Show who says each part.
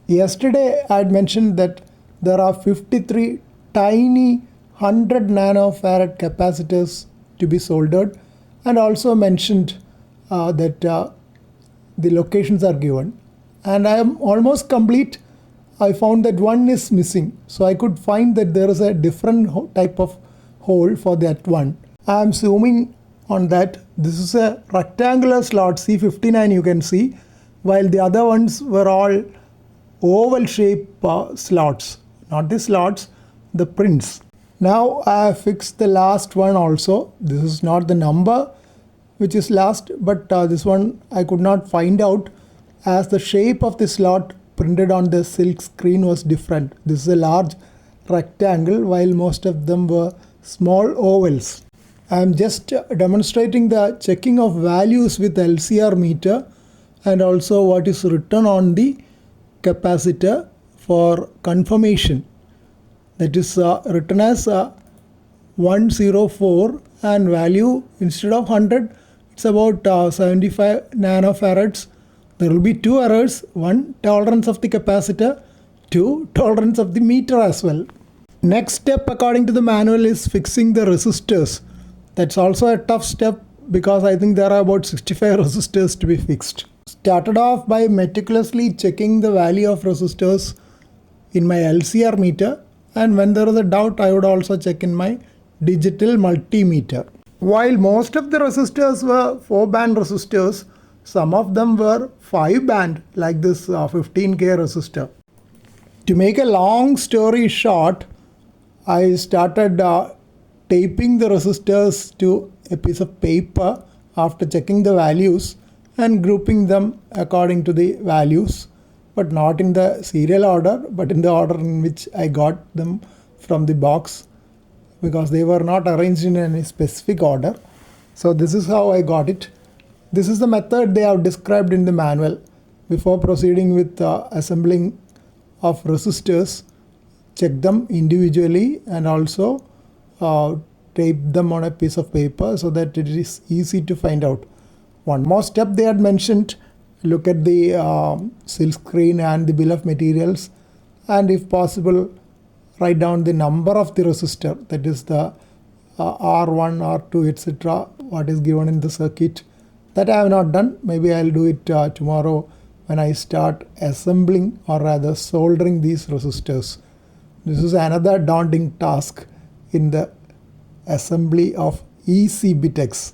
Speaker 1: Yesterday I had mentioned that there are 53 tiny 100 nanofarad capacitors to be soldered, and also mentioned that the locations are given, and I am almost complete. I found that one is missing, so I could find that there is a different type of hole for that one. I am zooming on that. This is a rectangular slot C59, you can see, while the other ones were all oval shape slots, not the slots, the prints. Now I have fixed the last one also. This is not the number which is last, but this one I could not find out, as the shape of the slot printed on the silk screen was different. This is a large rectangle while most of them were small ovals. I am just demonstrating the checking of values with LCR meter, and also what is written on the capacitor for confirmation. That is written as 104, and value instead of 100 it's about 75 nanofarads. There will be two errors: one, tolerance of the capacitor; two, tolerance of the meter as well. Next step according to the manual is fixing the resistors. That's also a tough step because I think there are about 65 resistors to be fixed. Started off by meticulously checking the value of resistors in my LCR meter, and when there is a doubt I would also check in my digital multimeter. While most of the resistors were 4-band resistors, some of them were 5-band, like this 15K resistor. To make a long story short, I started taping the resistors to a piece of paper after checking the values and grouping them according to the values, but not in the serial order, but in the order in which I got them from the box, because they were not arranged in any specific order. So this is how I got it. This is the method they have described in the manual. Before proceeding with assembling of resistors, check them individually and also tape them on a piece of paper so that it is easy to find out. One more step they had mentioned: look at the silk screen and the bill of materials, and if possible write down the number of the resistor, that is the R1, R2, etc., what is given in the circuit. That I have not done. Maybe I'll do it tomorrow when I start assembling, or rather soldering, these resistors. This is another daunting task in the assembly of easy BITX.